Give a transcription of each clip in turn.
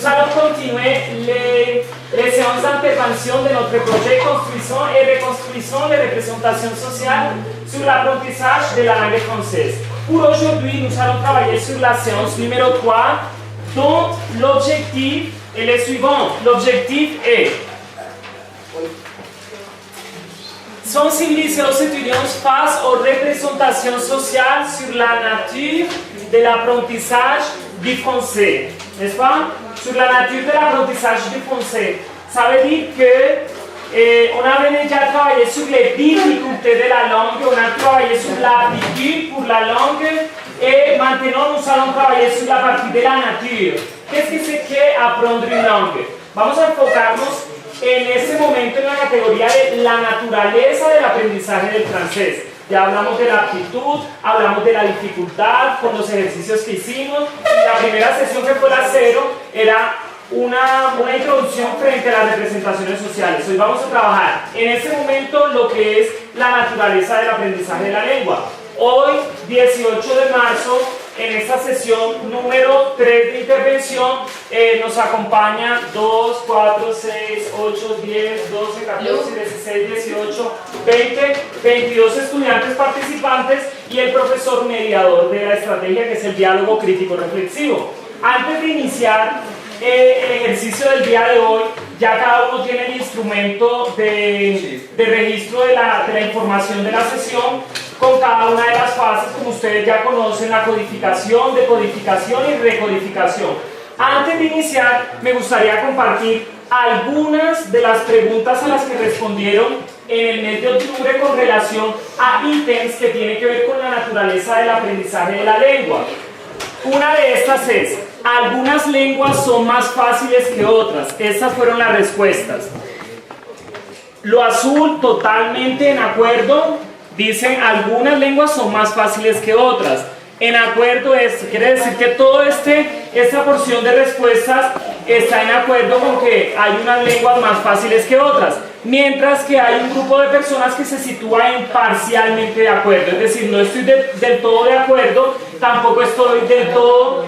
allons continuer les séances d'intervention de notre projet Construisons et reconstruisons les représentations sociales sur l'apprentissage de la langue française. Pour aujourd'hui, nous allons travailler sur la séance numéro 3, dont l'objectif est le suivant. L'objectif est sensibiliser aux étudiants face aux représentations sociales sur la nature de l'apprentissage du français, n'est-ce pas? Sur la nature de l'apprentissage du français. Ça veut dire que on a déjà travaillé sur les difficultés de la langue, on a travaillé sur l'aptitude pour la langue et maintenant nous allons travailler sur la partie de la nature. Qu'est-ce que c'est qu'apprendre une langue? Vamos a enfocarnos en ese momento en la categoría de la naturaleza del aprendizaje del francés. Ya hablamos de la aptitud, hablamos de la dificultad con los ejercicios que hicimos. La primera sesión, que fue la 0, era una introducción frente a las representaciones sociales. Hoy vamos a trabajar en ese momento lo que es la naturaleza del aprendizaje de la lengua. Hoy, 18 de marzo, en esta sesión número 3 de intervención, nos acompaña 2, 4, 6, 8, 10, 12, 14, 16, 18, 20, 22 estudiantes participantes y el profesor mediador de la estrategia, que es el diálogo crítico reflexivo. Antes de iniciar el ejercicio del día de hoy, ya cada uno tiene el instrumento de registro de la información de la sesión, con cada una de las fases, como ustedes ya conocen, la codificación, decodificación y recodificación. Antes de iniciar, me gustaría compartir algunas de las preguntas a las que respondieron en el mes de octubre con relación a ítems que tienen que ver con la naturaleza del aprendizaje de la lengua. Una de estas es: algunas lenguas son más fáciles que otras. Estas fueron las respuestas. Lo azul, totalmente en acuerdo. Dicen, algunas lenguas son más fáciles que otras. En acuerdo, esto quiere decir que toda esta porción de respuestas está en acuerdo con que hay unas lenguas más fáciles que otras, mientras que hay un grupo de personas que se sitúa en parcialmente de acuerdo, es decir, no estoy del todo de acuerdo, tampoco estoy del todo,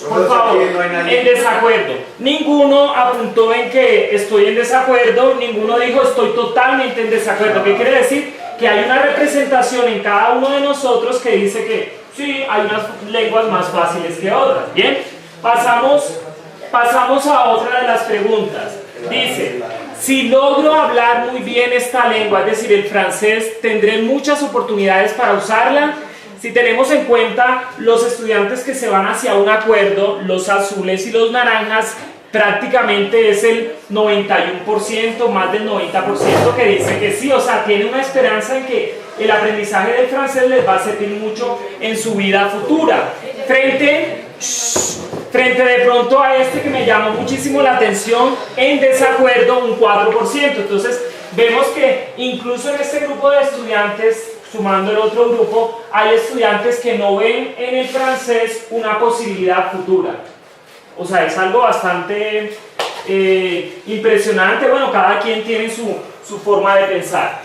por favor, en desacuerdo. Ninguno apuntó en que estoy en desacuerdo, ninguno dijo estoy totalmente en desacuerdo. ¿Qué quiere decir? Que hay una representación en cada uno de nosotros que dice que sí, hay unas lenguas más fáciles que otras. Bien, pasamos a otra de las preguntas. Dice, si logro hablar muy bien esta lengua, es decir, el francés, ¿tendré muchas oportunidades para usarla? Si tenemos en cuenta los estudiantes que se van hacia un acuerdo, los azules y los naranjas, prácticamente es el 91%, más del 90% que dice que sí, o sea, tiene una esperanza en que el aprendizaje del francés les va a servir mucho en su vida futura. Frente de pronto a este que me llamó muchísimo la atención, en desacuerdo, un 4%. Entonces, vemos que incluso en este grupo de estudiantes, sumando el otro grupo, hay estudiantes que no ven en el francés una posibilidad futura. O sea, es algo bastante impresionante. Bueno, cada quien tiene su forma de pensar.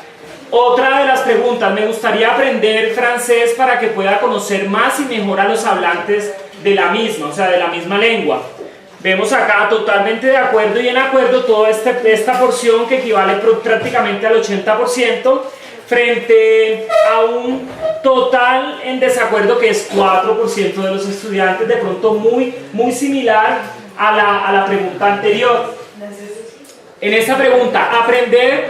Otra de las preguntas: me gustaría aprender francés para que pueda conocer más y mejor a los hablantes de la misma, o sea, de la misma lengua. Vemos acá totalmente de acuerdo y en acuerdo toda esta porción que equivale prácticamente al 80%, frente a un total en desacuerdo que es 4% de los estudiantes, de pronto muy similar a la pregunta anterior. En esta pregunta, aprender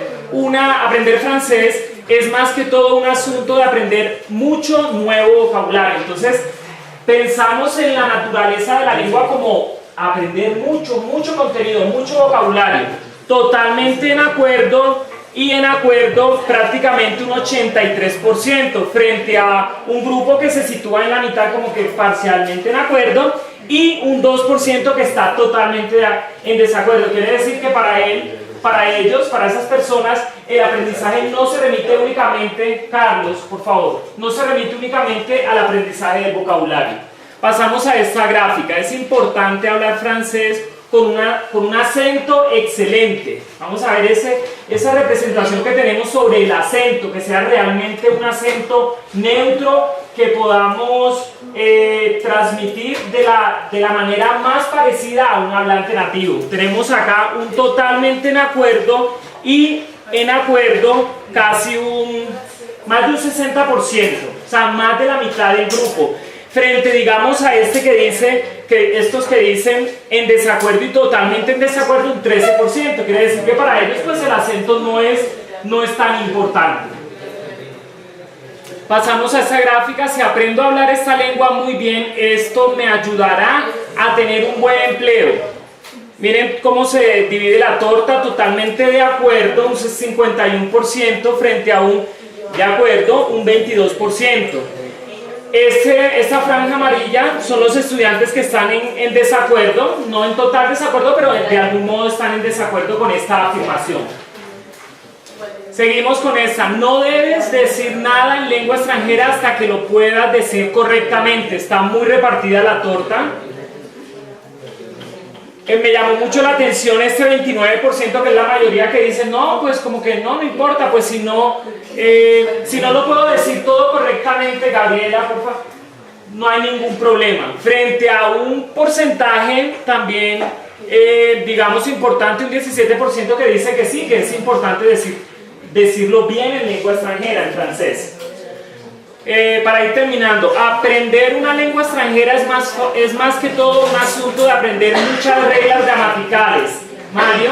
francés es más que todo un asunto de aprender mucho nuevo vocabulario. Entonces, pensamos en la naturaleza de la lengua como aprender mucho contenido, mucho vocabulario. Totalmente en acuerdo. Y en acuerdo prácticamente un 83%, frente a un grupo que se sitúa en la mitad como que parcialmente en acuerdo y un 2% que está totalmente en desacuerdo. Quiere decir que para ellos, para esas personas, el aprendizaje no se remite únicamente, Carlos, por favor, no se remite únicamente al aprendizaje del vocabulario. Pasamos a esta gráfica. Es importante hablar francés con un acento excelente. Vamos a ver esa representación que tenemos sobre el acento, que sea realmente un acento neutro, que podamos transmitir de la manera más parecida a un hablante nativo. Tenemos acá un totalmente en acuerdo y en acuerdo casi más de un 60%, o sea, más de la mitad del grupo. Frente, digamos, a este que dice, estos que dicen en desacuerdo y totalmente en desacuerdo, un 13%. Quiere decir que para ellos pues el acento no es tan importante. Pasamos a esta gráfica. Si aprendo a hablar esta lengua muy bien, esto me ayudará a tener un buen empleo. Miren cómo se divide la torta, totalmente de acuerdo, un 51% frente a un de acuerdo, un 22%. Esta franja amarilla son los estudiantes que están en desacuerdo, no en total desacuerdo, pero de algún modo están en desacuerdo con esta afirmación. Seguimos con esta. No debes decir nada en lengua extranjera hasta que lo puedas decir correctamente. Está muy repartida la torta. Me llamó mucho la atención este 29%, que es la mayoría, que dice no, pues como que no importa, pues si no lo puedo decir todo correctamente, Gabriela, por favor, no hay ningún problema. Frente a un porcentaje también, digamos, importante, un 17% que dice que sí, que es importante decirlo bien en lengua extranjera, en francés. Para ir terminando, aprender una lengua extranjera es más que todo un asunto de aprender muchas reglas gramaticales. Mario,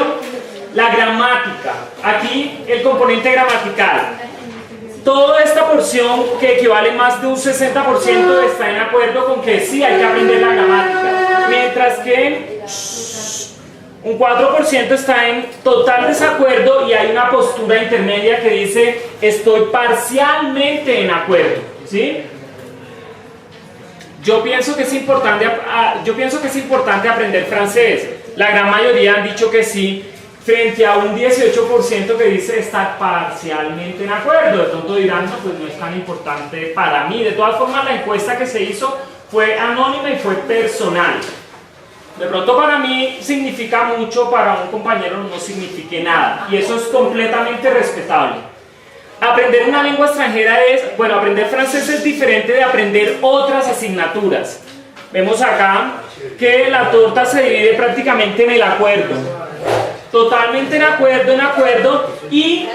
la gramática, aquí el componente gramatical. Toda esta porción, que equivale más de un 60%, está en acuerdo con que sí hay que aprender la gramática, mientras que un 4% está en total desacuerdo y hay una postura intermedia que dice estoy parcialmente en acuerdo, ¿sí? Yo pienso que es importante aprender francés. La gran mayoría han dicho que sí, frente a un 18% que dice estar parcialmente en acuerdo. De pronto dirán, no, pues no es tan importante para mí. De todas formas, la encuesta que se hizo fue anónima y fue personal. De pronto para mí significa mucho, para un compañero no signifique nada, y eso es completamente respetable. Aprender una lengua extranjera aprender francés es diferente de aprender otras asignaturas. Vemos acá que la torta se divide prácticamente en el acuerdo, totalmente en acuerdo, y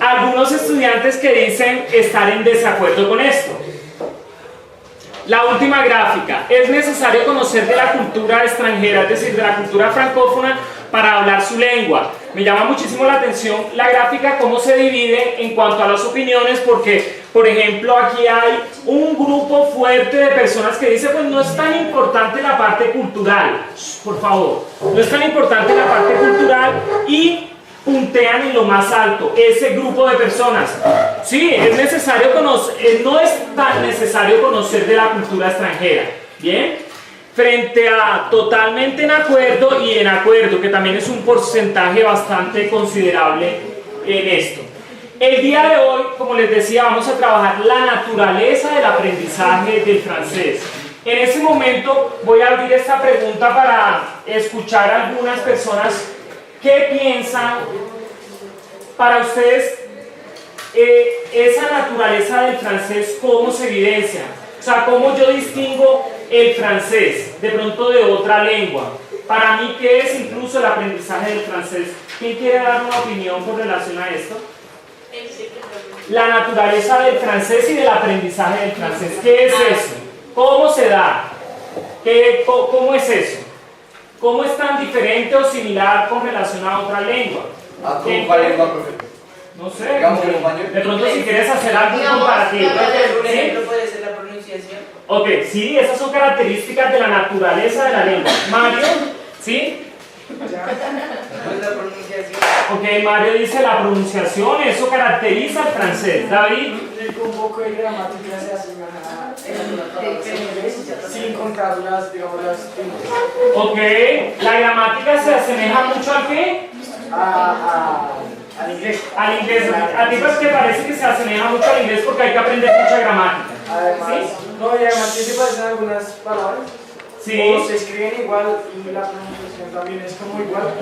algunos estudiantes que dicen estar en desacuerdo con esto. La última gráfica. Es necesario conocer de la cultura extranjera, es decir, de la cultura francófona, para hablar su lengua. Me llama muchísimo la atención la gráfica, cómo se divide en cuanto a las opiniones, porque, por ejemplo, aquí hay un grupo fuerte de personas que dice, pues no es tan importante la parte cultural, por favor, no es tan importante la parte cultural, y puntean en lo más alto ese grupo de personas. Sí, es necesario conocer, no es tan necesario conocer de la cultura extranjera. Bien, frente a totalmente en acuerdo y en acuerdo, que también es un porcentaje bastante considerable en esto. El día de hoy, como les decía, vamos a trabajar la naturaleza del aprendizaje del francés. En este momento voy a abrir esta pregunta para escuchar a algunas personas. ¿Qué piensan para ustedes esa naturaleza del francés? ¿Cómo se evidencia? O sea, ¿cómo yo distingo el francés de pronto de otra lengua? Para mí, ¿qué es incluso el aprendizaje del francés? ¿Quién quiere dar una opinión con relación a esto? La naturaleza del francés y del aprendizaje del francés. ¿Qué es eso? ¿Cómo se da? ¿Cómo es eso? ¿Cómo es tan diferente o similar con relación a otra lengua? ¿Con cuál lengua, profe? No sé. De pronto, si quieres hacer algo comparativo. Por ejemplo, puede ser la pronunciación. Ok, sí, esas son características de la naturaleza de la lengua. Mario, ¿sí? La pronunciación. Ok, Mario dice la pronunciación, eso caracteriza al francés. David. Un poco de gramática se asemeja en inglés, sin contar digamos, las tildes. Ok, la gramática se asemeja mucho ¿a qué? Al inglés. Al inglés. ¿A ti pues te parece que se asemeja mucho al inglés porque hay que aprender mucha gramática? Además, ¿Sí? no, y además que se parecen algunas palabras. Sí. O se escriben igual y la pronunciación también es como igual.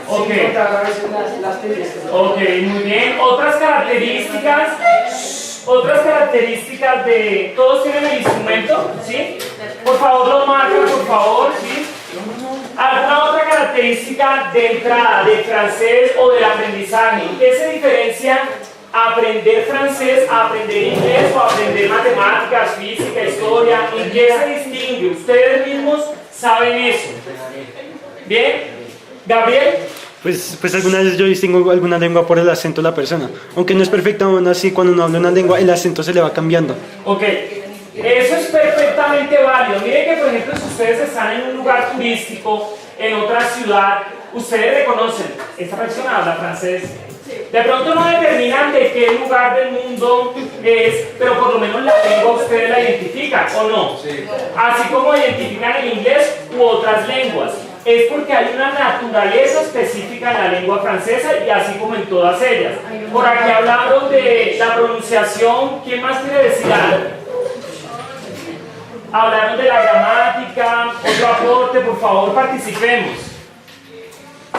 Ok. Sin contar a veces las tildes. Ok, muy bien. Otras características. Otras características de... ¿Todos tienen el instrumento? ¿Sí? Por favor, lo marcan, por favor, ¿sí? ¿Alguna otra característica de entrada del francés o del aprendizaje? ¿Qué se diferencia aprender francés a aprender inglés o aprender matemáticas, física, historia? ¿En qué se distingue? Ustedes mismos saben eso. ¿Bien? ¿Gabriel? Pues algunas veces yo distingo alguna lengua por el acento de la persona. Aunque no es perfecto, aún así cuando uno habla una lengua, el acento se le va cambiando. Ok, eso es perfectamente válido. Miren que, por ejemplo, si ustedes están en un lugar turístico, en otra ciudad, ustedes reconocen, esta persona habla francés. De pronto no determinan de qué lugar del mundo es, pero por lo menos la lengua ustedes la identifican, ¿o no? Sí. Así como identifican el inglés u otras lenguas. Es porque hay una naturaleza específica en la lengua francesa y así como en todas ellas. Por aquí hablaron de la pronunciación. ¿Quién más quiere decir algo? Hablaron de la gramática. Otro aporte, por favor, participemos.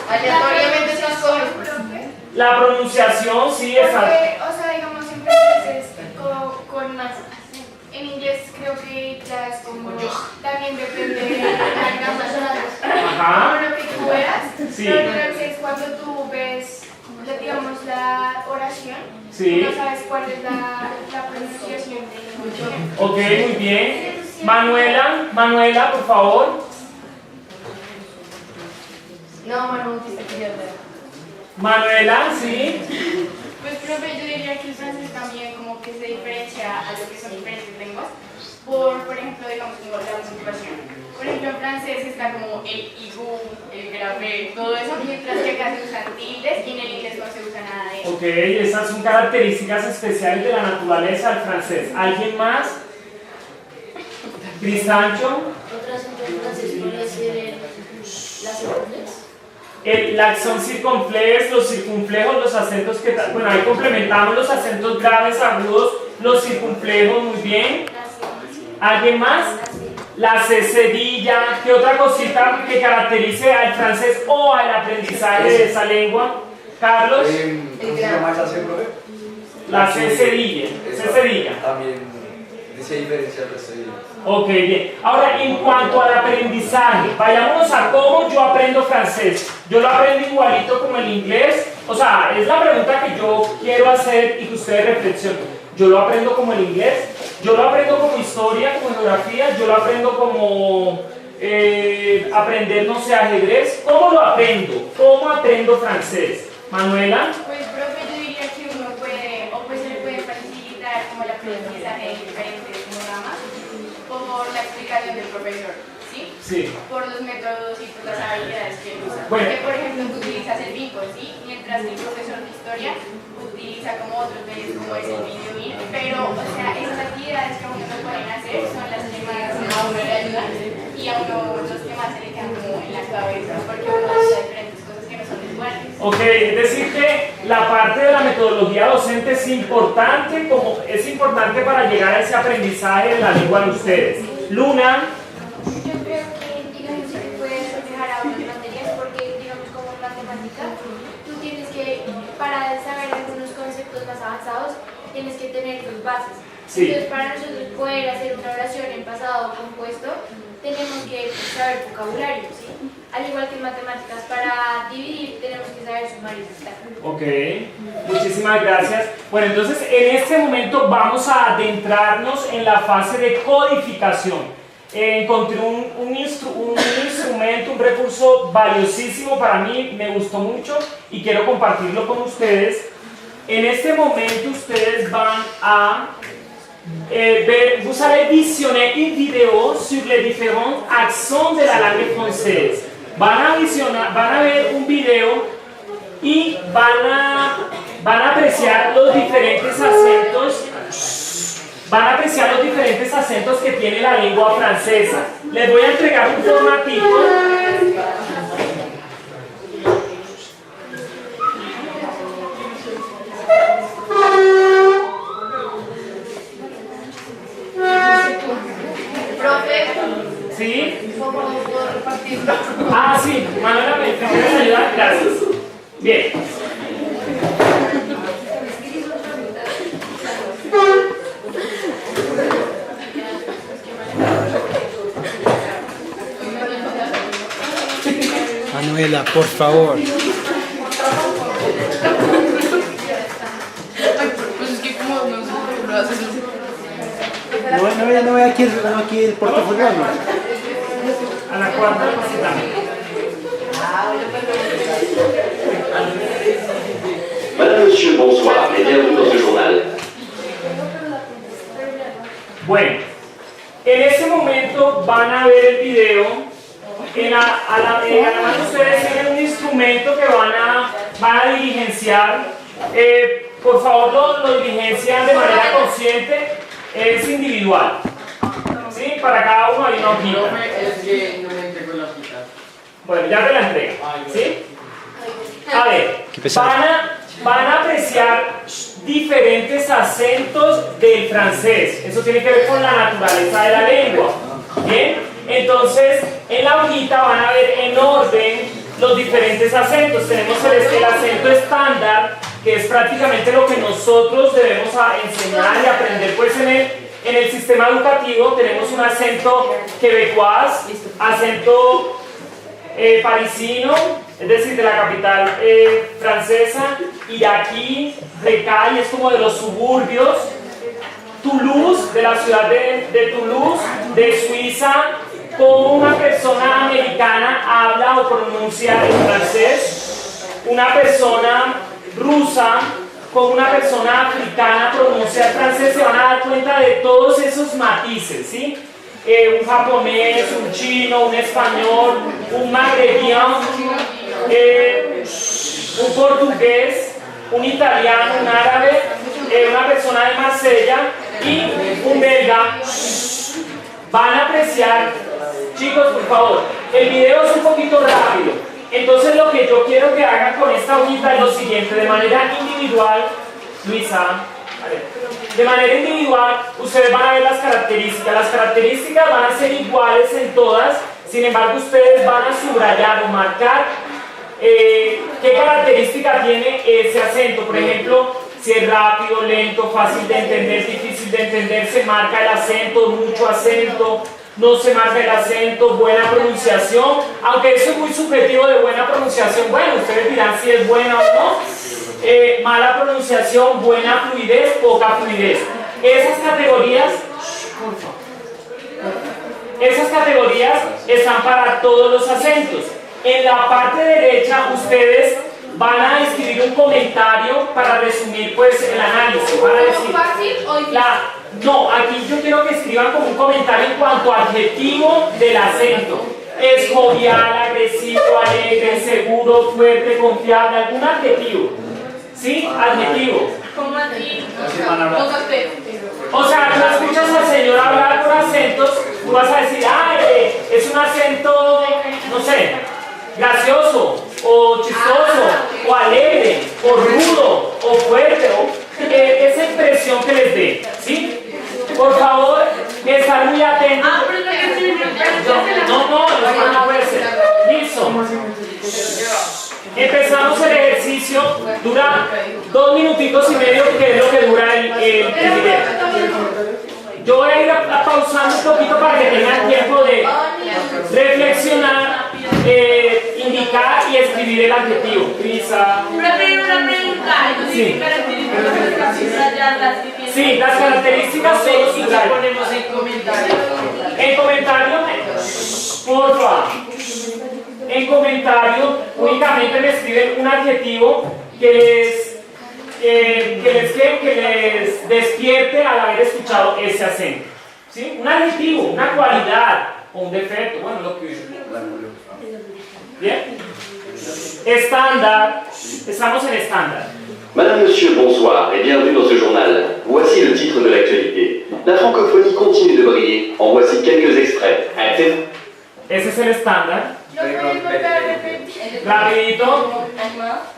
Aleatoriamente se escoge. La pronunciación, sí, Porque, exacto. o sea, digamos, en francés con más. En inglés creo que ya es como. También depende de la gramática. Ajá. Como lo que tú veas. Sí. Pero en francés, cuando tú ves, digamos, la oración, Sí. no sabes cuál es la pronunciación de Ok, muy bien. Manuela, por favor. No, bueno, que se pierde. Manuela, sí. Pues, profe, yo diría que el francés también como que se diferencia a lo que son diferentes lenguas por ejemplo, digamos, como la puntuación. Por ejemplo, en francés está como el igu, el grave, todo eso, mientras que acá se usan tildes y en el inglés no se usa nada de eso. Ok, esas son características especiales de la naturaleza del francés. ¿Alguien más? Crisancho. Otro acento en francés podría ser la circunflex. La acción circunflex, los circunflejos, los acentos que... Bueno, ahí complementamos los acentos graves, agudos, los circunflejos, muy bien. ¿Alguien más? La C cedilla. ¿Qué otra cosita que caracterice al francés o al aprendizaje de esa lengua? Carlos. ¿Cómo se llama esa C, profe? La C cedilla. C cedilla. También dice diferencia del resto de idiomas. Ok, bien. Ahora, en cuanto al aprendizaje, vayámonos a cómo yo aprendo francés. ¿Yo lo aprendo igualito como el inglés? O sea, es la pregunta que yo quiero hacer y que ustedes reflexionen. ¿Yo lo aprendo como el inglés? ¿Yo lo aprendo como historia, como geografía? ¿Yo lo aprendo como aprender, no sé, ajedrez? ¿Cómo lo aprendo? ¿Cómo aprendo francés? Manuela. Pues, profe, yo diría que uno puede, o pues se le puede facilitar como el aprendizaje de diferentes ramas por la explicación del profesor, ¿sí? Sí. Por los métodos y por las habilidades que él usa. Bueno. Porque, por ejemplo, tú utilizas el bingo, ¿sí? Mientras que el profesor de historia utiliza como otros medios como es el video in, pero, o sea, esas actividades que a uno lo pueden hacer son las que más a uno le ayudan y a uno los que más se le quedan como en la cabeza, porque uno usa diferentes cosas que no son iguales. Ok, es decir que la parte de la metodología docente es importante para llegar a ese aprendizaje de la lengua de ustedes. Luna. Yo creo que, digamos, si te puedes reflejar a otras materias, porque, digamos, como en matemática, tú tienes que, para saber algunos conceptos más avanzados, tienes que tener tus bases. Sí. Entonces, para nosotros poder hacer una oración en pasado compuesto, tenemos que saber vocabulario, ¿sí? Al igual que en matemáticas, para dividir tenemos que saber sumar y restar. Ok, muchísimas gracias. Bueno, entonces en este momento vamos a adentrarnos en la fase de codificación. Encontré un instrumento, un recurso valiosísimo para mí, me gustó mucho y quiero compartirlo con ustedes. En este momento ustedes van a vous allez visionner une vidéo sur les différents accents de la langue française. Van a ver un video y van a apreciar los diferentes acentos. Van a apreciar los diferentes acentos que tiene la lengua francesa. Les voy a entregar un formatito. Profe, ¿Sí? ¿cómo puedo repartirlo? Ah, sí. Manuela, ¿me quieres ayudar? Gracias. Bien. Manuela, por favor. Pues es que como no sé, lo haces así. No ve aquí el portafolio, ¿no? A la cuarta cosita. Madame, Monsieur, bonsoir et bienvenue dans ce journal. Bueno, en este momento van a ver el video. A la mano ustedes tienen un instrumento que van a diligenciar. Por favor, lo diligencian de manera consciente. Es individual. ¿Sí? Para cada uno hay una hojita. Es que no me entregó la hojita. Bueno, ya te la entrego. ¿Sí? A ver, Qué pesado. van a apreciar diferentes acentos del francés. Eso tiene que ver con la naturaleza de la lengua. ¿Bien? Entonces, en la hojita van a ver en orden los diferentes acentos. Tenemos el acento estándar, que es prácticamente lo que nosotros debemos enseñar y aprender pues en el sistema educativo. Tenemos un acento quebecois, acento parisino, es decir, de la capital francesa, iraquí, Recay, es como de los suburbios, Toulouse, de la ciudad de Toulouse, de Suiza, como una persona americana habla o pronuncia en francés, una persona rusa, como una persona africana pronuncia el francés. Se van a dar cuenta de todos esos matices, ¿sí? Un japonés, un chino, un español, un magrebino, un portugués, un italiano, un árabe, una persona de Marsella y un belga. Van a apreciar, chicos, por favor, el video es un poquito rápido, entonces lo que yo quiero que hagan con esta hojita es lo siguiente: de manera individual, Luisa, de manera individual, ustedes van a ver las características van a ser iguales en todas, sin embargo ustedes van a subrayar o marcar qué característica tiene ese acento. Por ejemplo, si es rápido, lento, fácil de entender, difícil de entender, se marca el acento, mucho acento, no se marca el acento, buena pronunciación, aunque eso es muy subjetivo de buena pronunciación. Bueno, ustedes dirán si es buena o no. Mala pronunciación, buena fluidez, poca fluidez. Esas categorías están para todos los acentos. En la parte derecha ustedes van a escribir un comentario para resumir pues el análisis. Van a decir, ¿Fácil o difícil? no, aquí yo quiero que escriban como un comentario en cuanto a adjetivo del acento. Es jovial, agresivo, alegre, seguro, fuerte, confiable, algún adjetivo. ¿Sí? Adjetivo. ¿Cómo así? Dos aspectos. O sea, tú escuchas al señor hablar con acentos, tú vas a decir, es un acento, no sé, gracioso, o chistoso, o alegre, o rudo, o fuerte, o esa impresión que les dé, ¿sí? Por favor, estar muy atentos. Pero no que sí, No puede ser. Listo. Empezamos el ejercicio, dura 2 minutitos y medio, que es lo que dura el video. Yo voy a ir pausando un poquito para que tengan tiempo de reflexionar, indicar y escribir el adjetivo. Lisa. una pregunta. Sí. ¿Características Sí, las características son Y iguales. ponemos en comentarios. En comentario, porfa. En comentario, únicamente me escriben un adjetivo que les despierte al haber escuchado ese acento. ¿Sí? Un adjetivo, una cualidad o un defecto, bueno, lo que... Bien. Estándar, estamos en estándar. Madame, Monsieur, bonsoir et bienvenue dans ce journal. Voici le titre de l'actualité. La francophonie continue de briller. En voici quelques extraits. Ese es el estándar. ¿Lo puedes volver a repetir? Rapidito.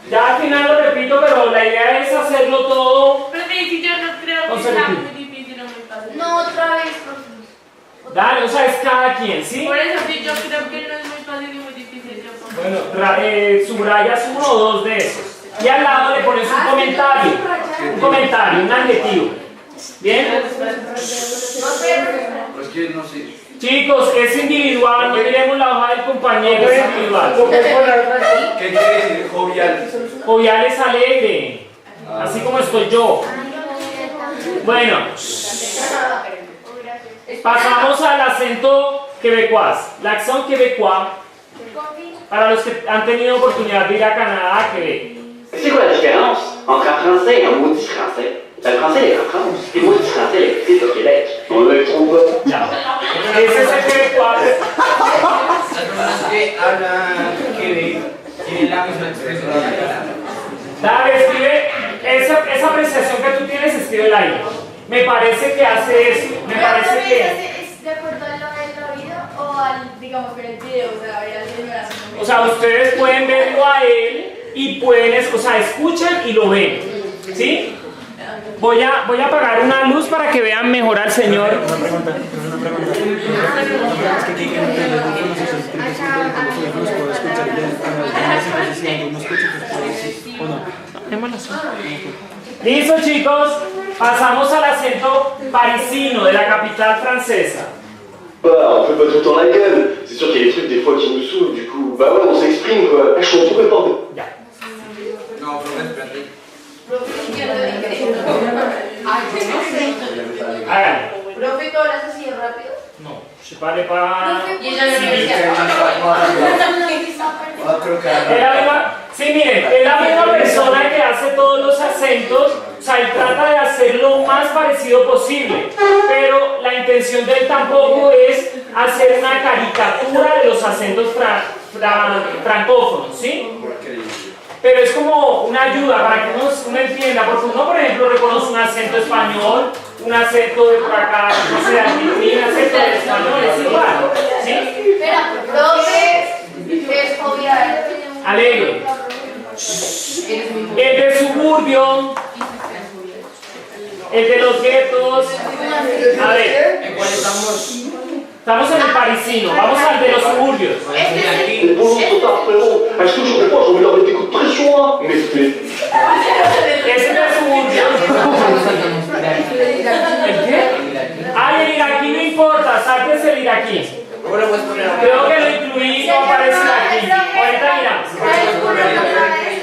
Ya al final lo repito, pero la idea es hacerlo todo. Pero si yo no creo que sea muy difícil o muy fácil. No, otra vez, por favor. Dale, o sea, es cada quien, ¿sí? Por eso sí, yo creo que no es muy fácil y muy difícil. Bueno, subrayas uno o dos de esos. Y al lado le pones un comentario, un adjetivo. ¿Bien? Pues que no sé. Chicos, es individual, no miremos la hoja del compañero. compañero es individual. ¿Qué quiere decir jovial? Jovial es alegre, así como estoy yo. Bueno, pasamos al acento quebecois. L'accent québécois, para los que han tenido oportunidad de ir a Canadá, a Quebec. C'est quoi la différence entre un français et un maudit français? Le français est en France, et le maudit français est au Québec. On le trouve. Ya. Ese es el quebecois. Las personas que hablan Quebec tienen la misma expresión catalana. Dale, escribe, esa apreciación que tú tienes, escríbela ahí. Me parece que hace eso, me parece que... ¿Es de acuerdo a lo del oído o al, digamos, ver el video? O sea, ver al señor haciendo... O sea, ustedes pueden verlo a él y pueden, o sea, escuchan y lo ven, ¿sí? Voy a apagar una luz para que vean mejor al señor. Una pregunta. Es que aquí en el teléfono se puedo escuchar bien. No escucho, ¿o no? Listo, chicos, pasamos al acento parisino de la capital francesa. Bah, on fait pas tout le temps la gueule. C'est sûr qu'il y a des trucs des fois qui nous saoulent, du coup. Bah ouais, on s'exprime quoi. Je suis complètement. Ya. No, profe, espérate. Háganlo. Profe, ¿tú hablas así de rápido? No, je parle pas. Y ella le decía, Es la misma, sí, miren, es la misma persona que hace todos los acentos, o sea, él trata de hacer lo más parecido posible, pero la intención de él tampoco es hacer una caricatura de los acentos francófonos, ¿sí? Pero es como una ayuda para que uno entienda, porque uno, por ejemplo, reconoce un acento español, un acento de por acá, no sé, de Argentina, un acento de español, es igual, ¿sí? espera, profe, es jovial. Alegre. El de suburbio, el de los guetos. A ver, ¿En cuál estamos? estamos en el parisino, vamos al de los suburbios. Les bonjours sont tard, frérot. Est-ce que je pense, on met leur des coups de pression, hein? Mais Ese es el suburbio. ¿El qué? Ah, el iraquí no importa, saltes el iraquí. ¿Cómo le puedes poner a Creo que lo incluí, no aparece aquí. Ahorita miramos.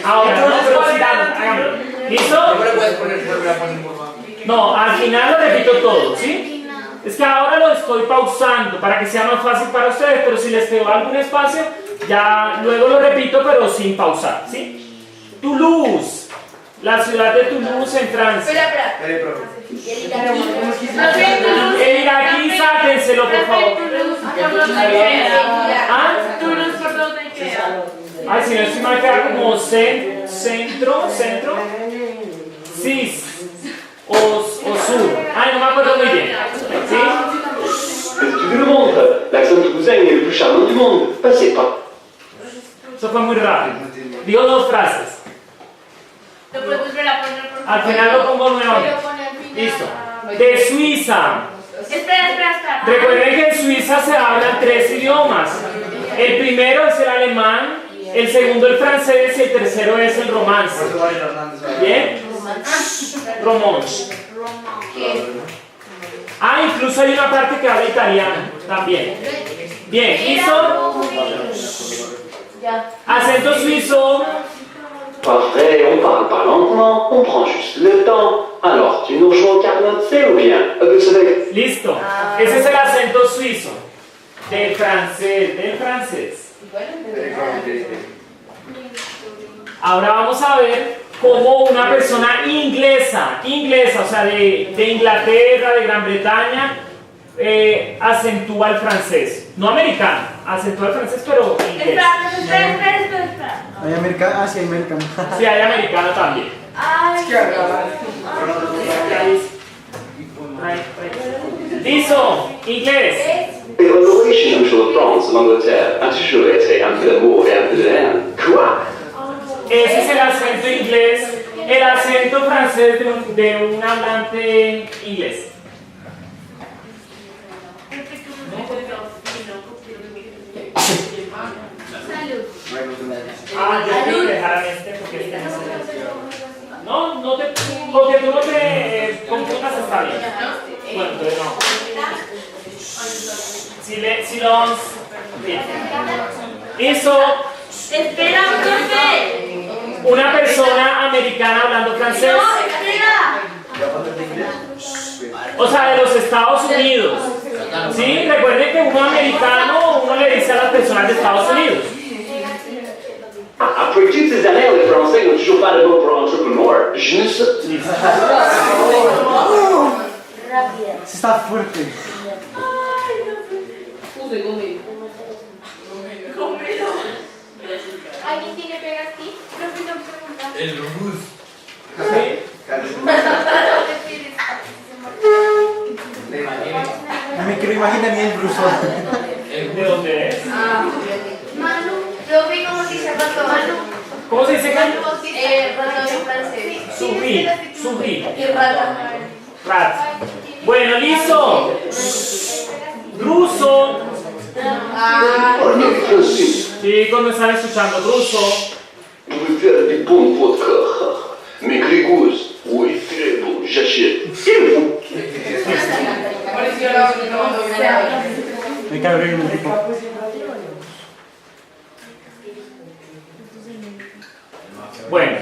Ahora, no, pero sigamos, hagámoslo. ¿Listo? ¿Cómo le puedes poner, volver a poner, por favor? No, al final lo repito todo, ¿sí? Es que ahora lo estoy pausando para que sea más fácil para ustedes, pero si les quedó algún espacio, ya luego lo repito, pero sin pausar, ¿sí? Toulouse, la ciudad de Toulouse en Francia. Espera. Espere, profe. El iraquí, sátenselo, por favor. ¿Ah? Toulouse, ¿por dónde queda? Ay, si no estoy mal, queda como centro, cis o sur. Ay, no me acuerdo muy bien. ¿Sí? si tu veux le montre, l'accent toulousain est le plus charmant du monde. Passez pas. Eso fue muy rápido. Digo dos frases. ¿Lo puedes volver a poner, por favor? Al final lo pongo nuevamente. Listo. De Suiza. Espera. Recuerden que en Suiza se hablan 3 idiomas. El primero es el alemán, el segundo el francés y el tercero es el romance. ¿Bien? Romance. Ah, incluso hay una parte que habla italiano también. Bien, ¿listo? Acento suizo. Parfait, on parle pas lentement, on prend juste le temps. Alors, tu nous joues au carnet, c'est ou bien? Avec Listo. Ese es el acento suizo. Del francés. Ahora vamos a ver cómo una persona inglesa, o sea, de Inglaterra, de Gran Bretaña, acentúa el francés. No americano, acentúa el francés, pero inglés. Espera. Hay americano, sí hay americano. Sí, hay americano también. Listo, inglés. Les relations entre France et l'Angleterre a toujours été un peu d'amour et un peu de haine. Quoi? Ese es el acento inglés, el acento francés de un hablante inglés. Ah, yo quiero que dejaran este porque este no se No, porque tú no te confundas, está bien. Bueno, entonces no. Silence. Bien. Hizo Espera, profe. una persona americana hablando francés. No, espera. O sea, de los Estados Unidos. ¿Sí? Recuerden que uno americano, uno le dice a las personas de Estados Unidos. Après toutes ces années, les Français n'ont toujours pas de mot pour entrepreneur. Je ne sais. Está fuerte. ¿Alguien tiene Pegastic? Profe, no pregunta. El Rus. ¿Sí? No me quiero imaginar ni el brusón. ¿De dónde es? Manu, profe, ¿cómo se dice rato? Manu. ¿Cómo se dice que? Rato en francés. Subí. Y rato. Rat. Bueno, listo. Ruso. Parlez français. Chicos, me están escuchando. Ruso. Je vais faire des bons vodka. Mais Grégouze, oui, très bon, j'achète. Et vous? Me cae bien el tipo. Bueno,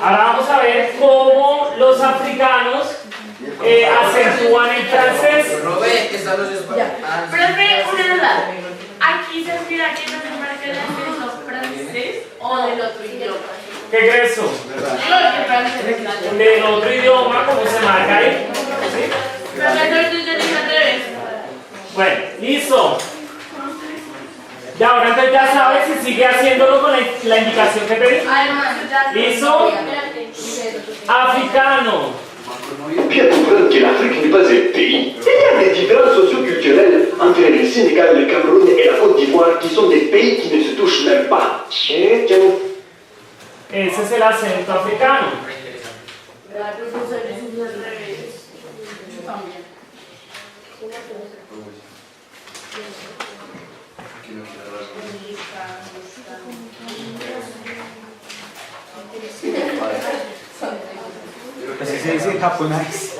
ahora vamos a ver cómo los africanos acentúan el francés. Robert, que están los españoles. Profe, una duda. Aquí se mira que no se marca el acento francés o del otro idioma. ¿Qué crees tú? Claro que francés. Del otro idioma, ¿cómo se marca ahí? ¿Sí? Profesor, tú te dices al revés. Bueno, listo. Ya ahora entonces ya sabes si sigue haciéndolo con la indicación que te di. Además, ya. ¿Listo? Africano. Bien comprendre que l'Afrique n'est pas un pays. Il y a des différences socioculturelles entre le Sénégal, le Cameroun et la Côte d'Ivoire qui sont des pays qui ne se touchent même pas. Ese es el acento africano. Así se dice japonés.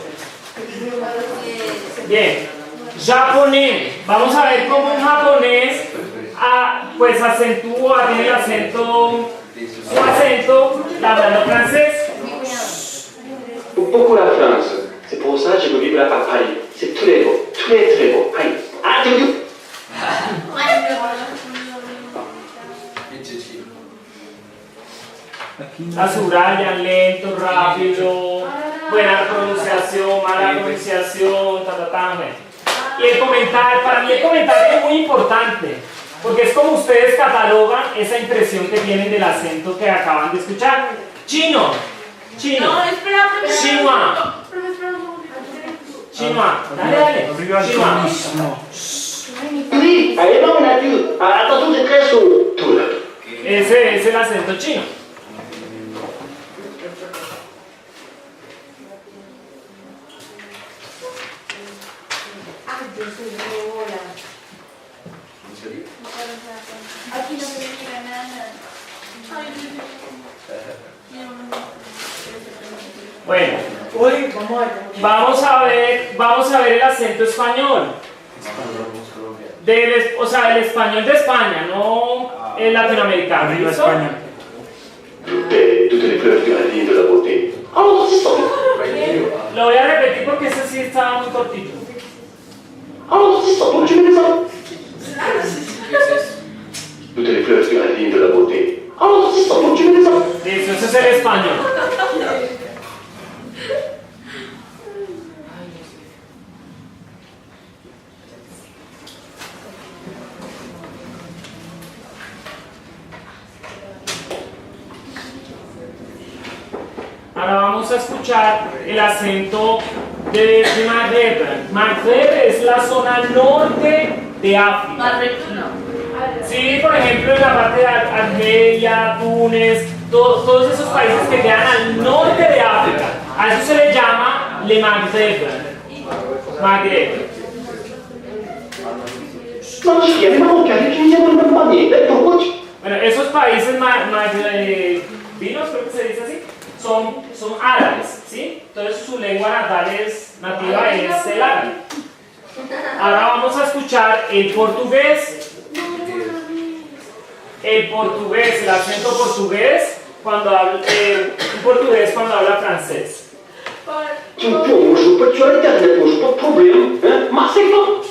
Bien, japonés. Vamos a ver cómo un japonés pues acentúa, tiene el acento, su acento, hablando francés. Beaucoup la France. C'est pour ça que je veux vivre à Paris. C'est très beau, très beau. Aïe. Ah, tu veux La subrayan lento, rápido, buena pronunciación, mala pronunciación, bueno. Y el comentario, para mí el comentario es muy importante, porque es como ustedes catalogan esa impresión que tienen del acento que acaban de escuchar. Chino. No, espera, profe. Chinois. Profe, espera un segundo. Chinois. Dale. Arriba el Chinois. comunismo. Oui, allez dans la nature. Attention, c'est très chaud. Tout là. Ese es el acento chino. Aquí no se mira nada. Bueno, Hoy vamos a ver. vamos a ver el acento español. O sea, el español de España, no el latinoamericano. Arriba ¿Listo? España. Toutes les fleurs du jardin de la beauté. Alors, c'est ça. Lo voy a repetir porque ese sí estaba muy cortito. Alors, c'est ça. Donc, tu mets ça. Toutes les fleurs du jardin de la beauté. Alors, c'est ça. Donc, tu mets ça. Listo, ese es el español. Ahora vamos a escuchar el acento de Magreb. Magreb es la zona norte de África. Marruecos no. Sí, por ejemplo, en la parte de Argelia, Túnez, todos esos países que quedan al norte de África. A eso se le llama Le Maghreb. Maghreb. Non, il y a des Marocains qui viennent même pas bien. Pourquoi tu... Bueno, esos países magrebinos, creo que se dice así, son árabes, ¿sí? Entonces su lengua nativa es el árabe. Ahora vamos a escuchar el portugués. el portugués, el acento portugués cuando habla, un portugués cuando habla francés? Tu me prends, moi je veux pas que tu as internet, moi j'ai pas de problème. Hein? Marseille, toi?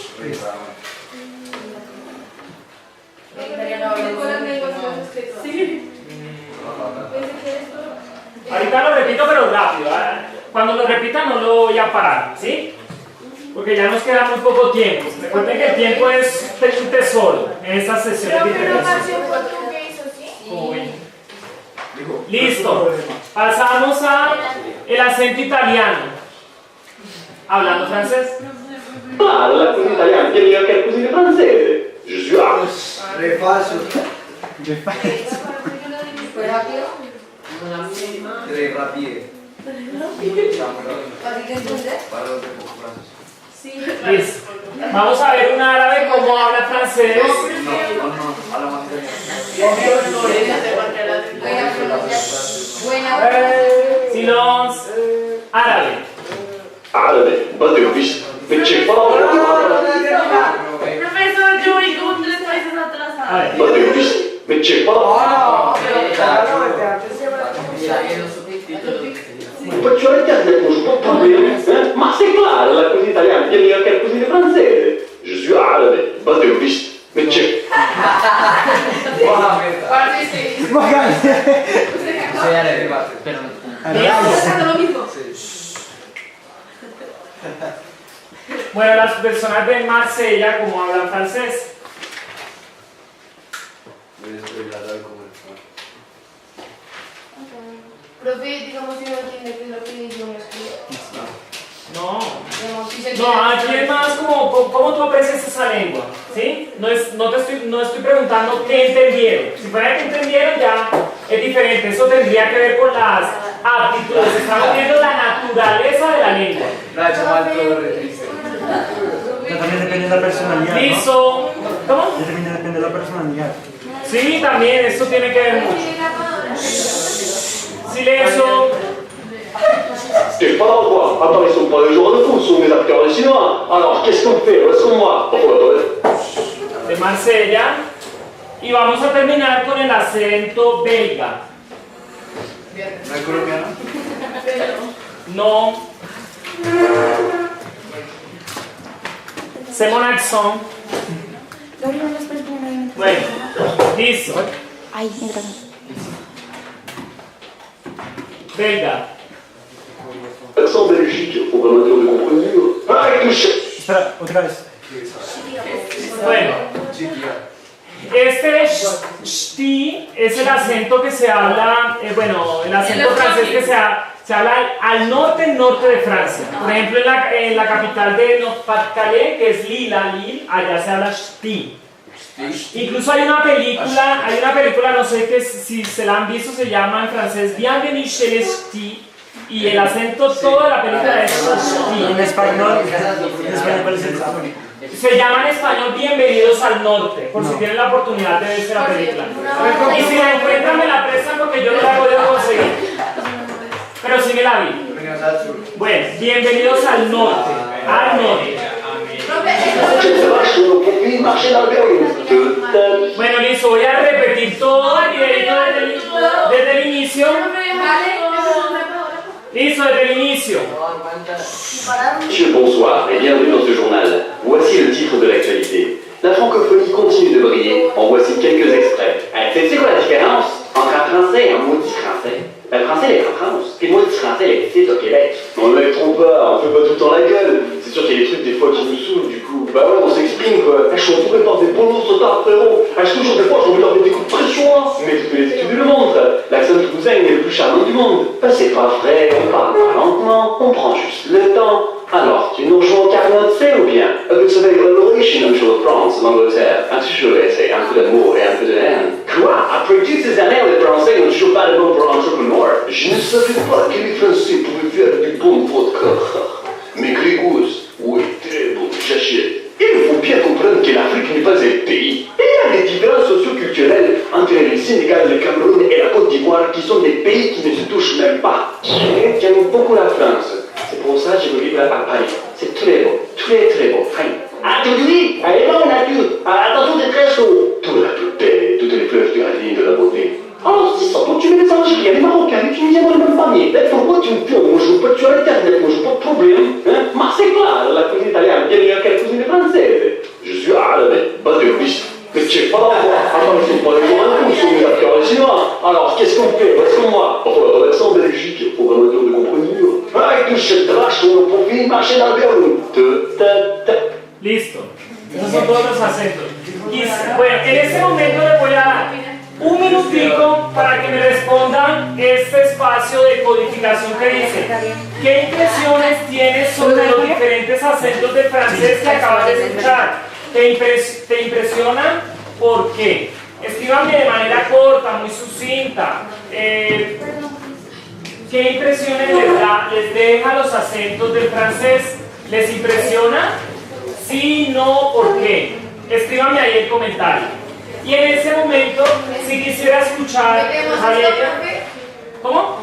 Sí. Ahorita lo repito pero rápido, ¿eh? Cuando lo repita no lo voy a parar, ¿sí? Porque ya nos queda muy poco tiempo. Recuerden que el tiempo es un tesoro en estas sesiones de intervención. Como ven. Listo. Pasamos a el acento italiano. Hablando francés. Ah, la cuisine italiana tiene que ver con la cuisine francese. Je suis là. Re falso. ¿Fue rápido? Re rapide. ¿Fácil de entender? Para los de poco francés. Sí. Listo. Vamos a ver un árabe cómo habla francés. No, habla más italiano. Buena. Silence. Árabe. Árabe, bate o bicho. Me check pas la Profesor, yo voy como 3 países atrasada. A ver. Bate o bicho. Me check pas la Pas tu as internet, moi j'ai pas de problème. Hein? Marseille, claro, la cuisine italiana tiene que ver con la cuisine francese. Je suis árabe, bate o bicho. Me check. Soy árabe, pero Haciendo lo mismo. Bueno, las personas de Marsella, ¿cómo hablan francés? Profe, digamos si no entiende qué es lo que dice uno escribe. No. Digamos, si se No, aquí es más como cómo tú aprecias esa lengua, ¿sí? No estoy preguntando qué entendieron. Si fuera que entendieron ya es diferente. Eso tendría que ver con las aptitudes. Estamos viendo la naturaleza de la lengua. no ha hecho mal todo re triste. Pero también depende de la personalidad, ¿no? Listo. ¿Cómo? También depende de la personalidad. Sí, también, esto tiene que ver mucho. Silencio. T'es pas dans le bois. Attends, ils sont pas des joueurs de foot, ce sont des acteurs de cinéma. Alors, qu'est-ce qu'on fait? Laisse-moi. De Marsella. Y vamos a terminar con el acento belga. ¿No hay colombiano? No. C'est mon accent. Bueno, listo. Ay, Belga. Accent Belgique, pour vraiment dire de comprenure. Ah, et touche. Espera, otra vez. Bueno, este shti es el acento que se habla, bueno, el acento francés que se habla al norte de Francia. Por ejemplo, en la capital de Nord-Pas-de-Calais, que es Lille, allá se habla shti. Incluso hay una película, no sé si se la han visto, se llama en francés Bienvenue chez les Ch'tis, y el acento todo de la película es Y en Ch'tis. español, ¿cuál es el Se llama en español Bienvenidos al Norte, por si tienen la oportunidad de verse la película. Y si la encuentran me la prestan porque yo no la he podido conseguir. Pero sí me la vi. Bienvenidos al sur. Bueno, bienvenidos al norte. Al norte. Bueno, listo, voy a repetir todo el videito desde el inicio. Listo, desde el inicio. Monsieur, bonsoir et bienvenue dans ce journal. Voici le titre de l'actualité. La francophonie continue de briller. En voici quelques extraits. C'est quoi la différence entre un français et un maudit français? Le français, il est en France, et le maudit français, il existe au Québec. Non, mec, trompe pas, on fait pas tout le temps la gueule. C'est sûr qu'il y a des trucs des fois qui nous saoulent, du coup. Bah ouais, on s'exprime quoi. Je suis entouré par des bolos sautards, frérot. Je touche des fois, j'ai envie de leur mettre des coups de pression, hein. Mais toutes les études le montrent. L'accent toulousain est le plus charmant du monde. Bah, c'est pas vrai, on parle pas lentement, on prend juste le temps. Alors, tu nous rejoins au Carnot C ou bien? Avec ce bel collaboration entre France, l'Angleterre, un petit jeu essai, un peu d'amour et un peu de haine. Quoi? Après toutes ces années, les Français n'ont toujours pas de nom pour entrepreneur. Je ne savais pas que les Français pouvaient faire du bon vodka. Mais Grégouze, oui, très bon, j'achète. Il faut bien comprendre que l'Afrique n'est pas un pays. Il y a des différences socio-culturelles entre le Sénégal, le Cameroun et la Côte d'Ivoire qui sont des pays qui ne se touchent même pas. J'aime beaucoup la France. C'est pour ça que je veux vivre à Paris. C'est très beau, très beau. Ah, tu dis, elle est bonne la nature. Attention, c'est très chaud. Tout la plus belle, toutes les fleurs du pas d'endroit. Attends, mais c'est pas le droit de c'est une affaire au cinéma. Alors, qu'est-ce qu'on fait? Parce que moi, enfin, l'accent en Belgique, programmateur de comprenir. Avec tout cette vache, on profite, marcher dans le berlou. Listo. Esos son todos los acentos. Bueno, en este momento les voy a dar un minutico para que me respondan este espacio de codificación que dice ¿qué impresiones tienes sobre los diferentes acentos del francés que acabas de escuchar? ¿Te impresionan? ¿Por qué? Escríbanme de manera corta, muy sucinta. ¿Qué impresiones les deja los acentos del francés? ¿Les impresiona? Sí, no, ¿por qué? Escríbanme ahí el comentario. Y en ese momento, si quisiera escuchar a ella... ¿Cómo?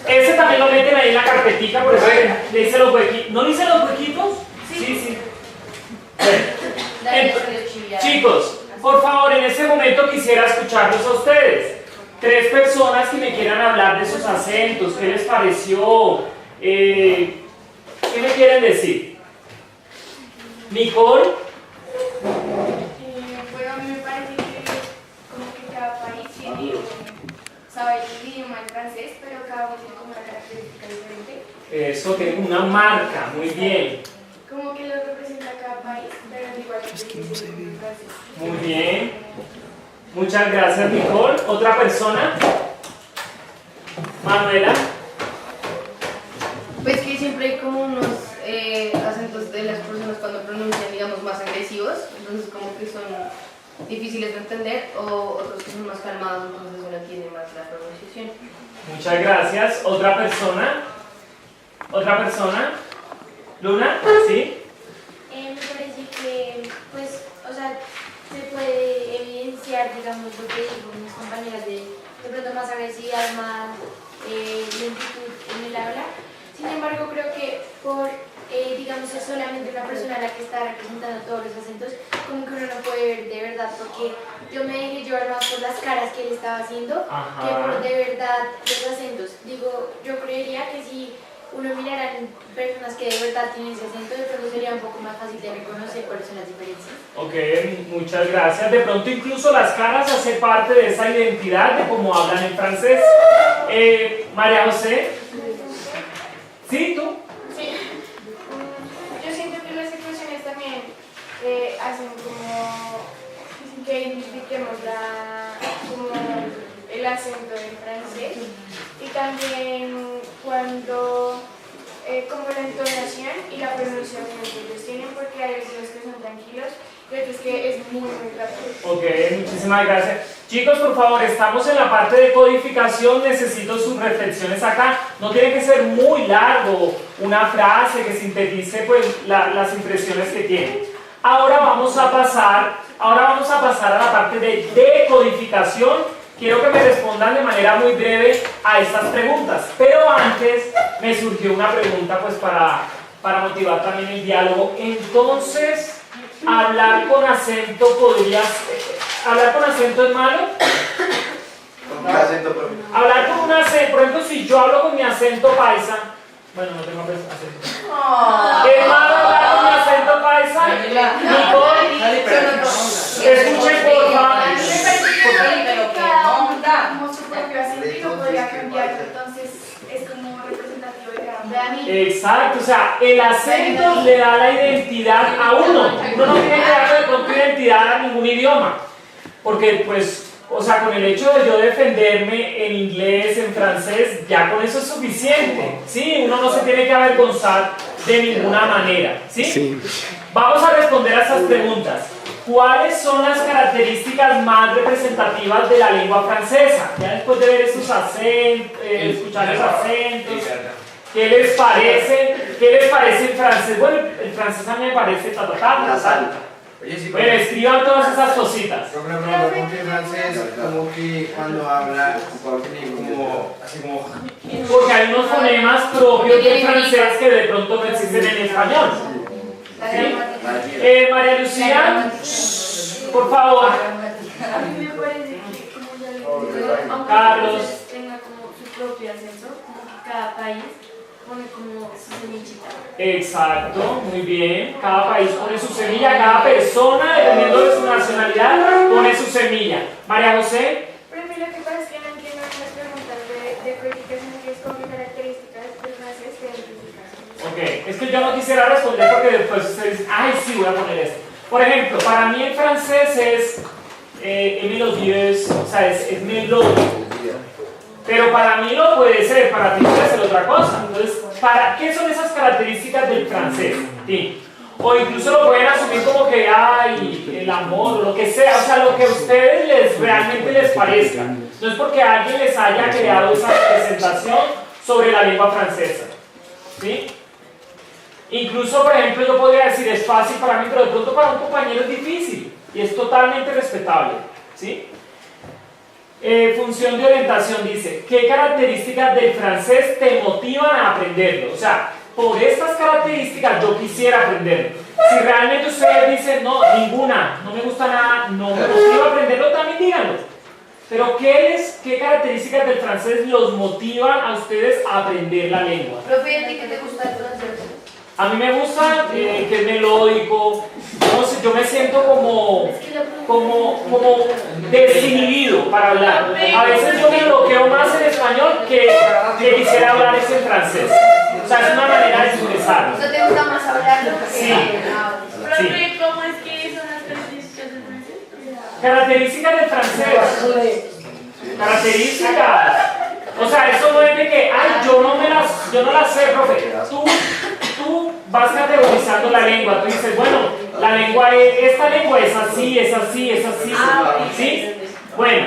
Ese también lo meten ahí en la carpetica, por eso le hice los huequitos. ¿No le hice los huequitos? Sí. Bueno. Chicos, por favor, en este momento quisiera escucharlos a ustedes. 3 personas que me quieran hablar de sus acentos, ¿qué les pareció? ¿Qué me quieren decir? Nicole. Bueno, a mí me parece que como que cada país tiene, sabe el idioma en francés, pero cada uno tiene como una característica diferente. Eso, tengo una marca, muy bien. Como que lo representa cada país, pero es igual que el francés. Muy bien. Muchas gracias, Nicole. ¿Otra persona? Manuela. Pues que siempre hay como unos acentos de las personas cuando pronuncian, digamos, más agresivos, entonces como que son difíciles de entender, o otros que son más calmados, entonces uno entiende más la pronunciación. Muchas gracias. ¿Otra persona? ¿Otra persona? ¿Luna? ¿Sí? Me parece que, pues, o sea, se puede evidenciar, digamos, lo que digo mis compañeras de pronto más agresividad, más lentitud en el habla. Sin embargo, creo que por, digamos, ser solamente una persona la que está representando todos los acentos, como que uno no puede ver de verdad, porque yo me dejé llevar más por las caras que él estaba haciendo que por de verdad los acentos. Digo, yo creería que si uno mirara en personas que de verdad tienen ese acento, de pronto sería un poco más fácil de reconocer cuáles son las diferencias. Ok, muchas gracias. De pronto incluso las caras hacen parte de esa identidad de cómo hablan en francés. María José. ¿Sí, tú? Sí. Yo siento que las expresiones también hacen como que identifiquemos como el acento en francés, y también cuando como la entonación y la pronunciación que ellos tienen, porque hay veces que son tranquilos y otros que es muy rápido. Ok, muchísimas gracias. Chicos, por favor, estamos en la parte de codificación, necesito sus reflexiones acá. No tiene que ser muy largo, una frase que sintetice pues, las impresiones que tienen. Ahora vamos a pasar a la parte de decodificación. Quiero que me respondan de manera muy breve a estas preguntas, pero antes me surgió una pregunta pues para motivar también el diálogo. Entonces, ¿hablar con acento es malo? Con un acento propio. Hablar con un acento, por ejemplo, si yo hablo con mi acento paisa, bueno, no tengo acento. ¿Es malo hablar con mi acento paisa? Nicole, escuchen por favor. Como su propio acento podría cambiar, entonces es como representativo de cada uno. Exacto, o sea, el acento le da la identidad a uno. Uno no tiene que darle de pronto identidad a ningún idioma, porque pues, o sea, con el hecho de yo defenderme en inglés, en francés, ya con eso es suficiente, ¿sí? Uno no se tiene que avergonzar de ninguna manera, ¿sí? Sí. Vamos a responder a estas preguntas. ¿Cuáles son las características más representativas de la lengua francesa? Ya después de ver estos acentos, escuchar los acentos, ¿qué les parece? ¿Qué les parece el francés? Bueno, el francés a mí me parece ta. Oye, sí, bueno, escriban todas esas cositas. Por ejemplo, como que francés, como que cuando habla, tiene como, así como... Porque hay unos fonemas propios del francés que de pronto no existen en español. ¿Sí? María Lucía, por favor. A mí me parece que, como ya le digo, aunque Carlos. tenga como su propio acento, como que cada país pone como su semillita. Exacto, muy bien. Cada país pone su semilla, cada persona, dependiendo de su nacionalidad, pone su semilla. María José. Pero lo que pasa es que no entiendo las preguntas de codificación, que es como características del francés de identificación. Ok, es que yo no quisiera responder porque después ustedes dicen, ay, sí, voy a poner esto. Por ejemplo, para mí el francés es melodioso, o sea, es melódico. Pero para mí no puede ser, para ti puede ser otra cosa. Entonces, ¿qué son esas características del francés? Sí. O incluso lo pueden asumir como que hay el amor o lo que sea, o sea, lo que a ustedes realmente les parezca. No es porque alguien les haya creado esa representación sobre la lengua francesa. ¿Sí? Incluso, por ejemplo, yo podría decir es fácil para mí, pero de pronto para un compañero es difícil y es totalmente respetable. ¿Sí? Función de orientación dice, ¿qué características del francés te motivan a aprenderlo? O sea, por estas características yo quisiera aprenderlo. Si realmente ustedes dicen, no, ninguna, no me gusta nada, no me motiva a aprenderlo, también díganlo. Pero ¿qué características del francés los motivan a ustedes a aprender la lengua? Profe, ¿a ti qué te gusta el francés? A mí me gusta que es melódico, no sé, yo me siento como desinhibido para hablar. A veces yo me bloqueo más en español que quisiera hablar en francés. O sea, es una manera de expresarlo. ¿No te gusta más hablarlo? Sí. Profe, ¿cómo es que son las características del francés? Características del francés. Características. O sea, eso no es de que, ay, yo no las sé, profe. Tú vas categorizando la lengua. Tú dices, bueno, esta lengua es así, es así, es así. ¿Sí? Bueno.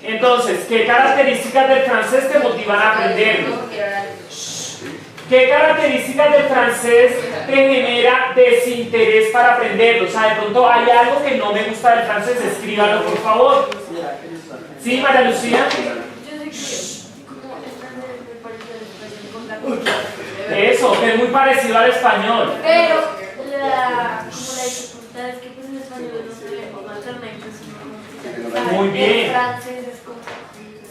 Entonces, ¿qué características del francés te motivan a aprenderlo? ¿Qué características del francés te genera desinterés para aprenderlo? O sea, de pronto hay algo que no me gusta del francés, escríbalo por favor. ¿Sí, María Lucía? Yo sé que como el francés me parece al español con la Eso, que es muy parecido al español. pero la dificultad es que pues en español no se lengua materna, entonces no. Muy bien. El francés es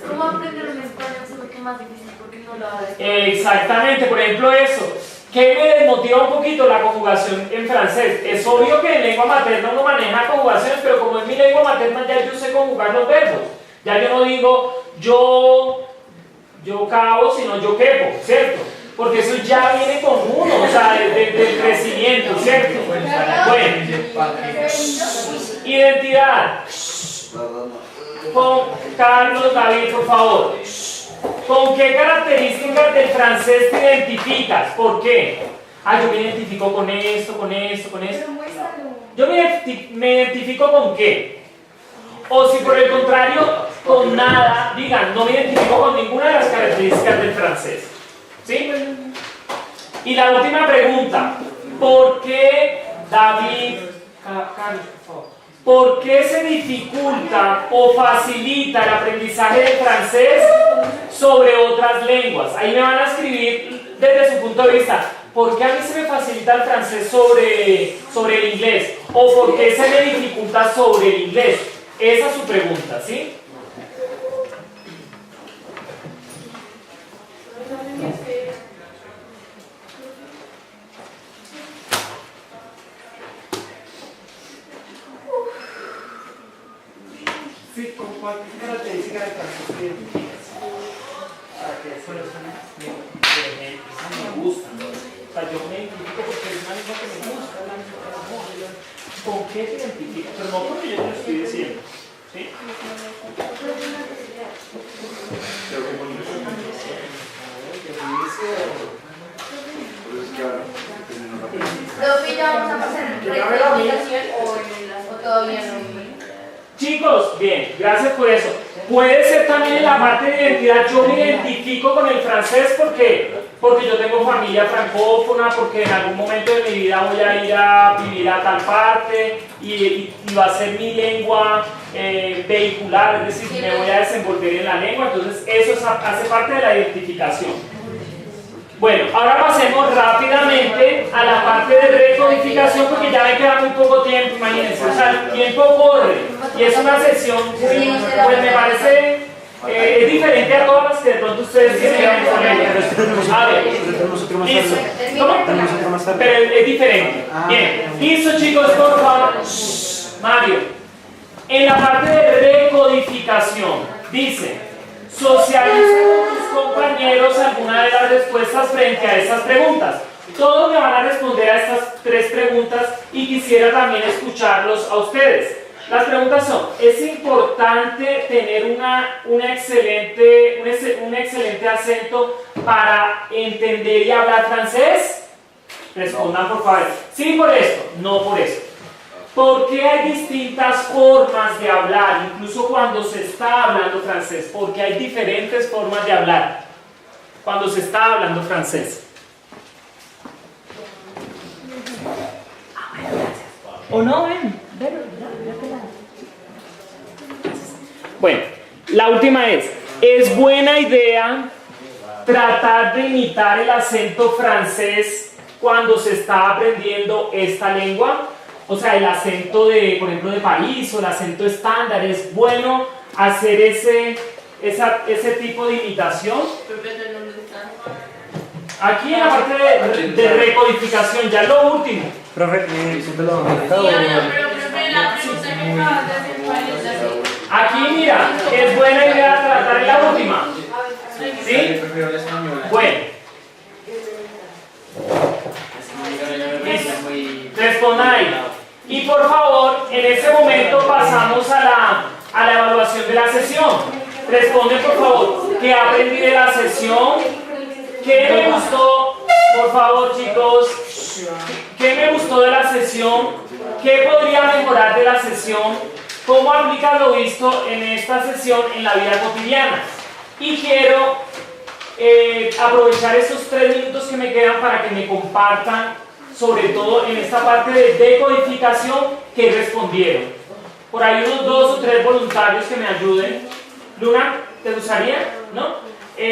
como aprender un español, solo que más difícil porque no lo hablas. Exactamente, por ejemplo eso. ¿Qué me desmotiva un poquito la conjugación en francés? Es obvio que en lengua materna uno maneja conjugaciones, pero como es mi lengua materna ya yo sé conjugar los verbos. Ya yo no digo yo cabo, sino yo quepo, ¿cierto? Porque eso ya viene con uno, o sea, del crecimiento, ¿cierto? Bueno, identidad. Con Carlos David, por favor. ¿Con qué características del francés te identificas? ¿Por qué? Ah, yo me identifico con esto, con esto, con esto. Yo me identifico con qué. O si por el contrario, con nada, digan, no me identifico con ninguna de las características del francés. ¿Sí? Y la última pregunta. ¿Por qué, David, Carlos, por favor? ¿Por qué se dificulta o facilita el aprendizaje del francés sobre otras lenguas? Ahí me van a escribir desde su punto de vista. ¿Por qué a mí se me facilita el francés sobre el inglés? ¿O por qué se me dificulta sobre el inglés? Esa es su pregunta, ¿sí? Sí, ¿con cuál característica de francés te identificas? Para que eso me gusta. O sea, yo me identifico porque es una lengua que me gusta, es la misma que me gusta. ¿Con qué te identificas? Pero no porque yo te lo estoy diciendo. ¿Sí? Profe, ¿ya vamos a pasar en recomendación o todavía no? Chicos, bien, gracias por eso. Puede ser también en la parte de identidad, yo me identifico con el francés porque yo tengo familia francófona, porque en algún momento de mi vida voy a ir a vivir a tal parte y va a ser mi lengua vehicular, es decir, me voy a desenvolver en la lengua, entonces eso hace parte de la identificación. Bueno, ahora pasemos rápidamente a la parte de recodificación porque ya me queda muy poco tiempo, imagínense, o sea, el tiempo corre y es una sesión, pues me parece Es diferente a todas las que de pronto ustedes tienen en esta mente. A ver, listo. ¿Cómo? Pero es diferente. Bien, listo chicos, por favor. Mario, en la parte de recodificación, dice, socializa con tus compañeros alguna de las respuestas frente a estas preguntas. Todos me van a responder a estas 3 preguntas y quisiera también escucharlos a ustedes. Las preguntas son, ¿es importante tener un excelente acento para entender y hablar francés? Respondan por favor. Sí por esto, no por esto. ¿Por qué hay distintas formas de hablar, incluso cuando se está hablando francés? Porque hay diferentes formas de hablar cuando se está hablando francés. ¿O no ven? Bueno, la última ¿es buena idea tratar de imitar el acento francés cuando se está aprendiendo esta lengua? O sea, el acento de, por ejemplo, de París o el acento estándar, ¿es bueno hacer ese tipo de imitación? Aquí en la parte de recodificación, ya lo último. Profe, Aquí mira, es buena idea tratar en la última. ¿Sí? Bueno. Respondan ahí. Y por favor, en ese momento pasamos a la evaluación de la sesión. Responden por favor, ¿qué aprendí de la sesión? ¿Qué me gustó? Por favor chicos, ¿qué me gustó de la sesión? ¿Qué podría mejorar de la sesión? ¿Cómo aplica lo visto en esta sesión en la vida cotidiana? Y quiero aprovechar estos 3 minutos que me quedan para que me compartan, sobre todo en esta parte de decodificación, que respondieron. Por ahí unos 2 o 3 voluntarios que me ayuden. Luna, ¿te gustaría? ¿No?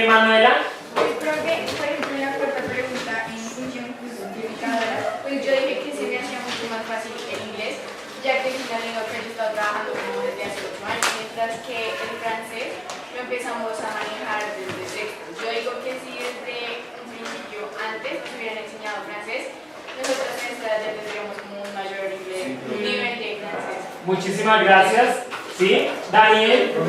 Manuela. Creo que, por ejemplo, en la cuarta pregunta, en función justificadora, pues yo dije que se me hacía mucho más fácil el inglés, ya que es una lengua que yo he estado trabajando como desde hace 8 años, mientras que el francés lo empezamos a manejar desde sexto. Yo digo que si desde un principio antes nos hubieran enseñado francés, nosotros en esta edad ya tendríamos como un mayor nivel de francés. Muchísimas gracias. ¿Sí? Daniel. Lo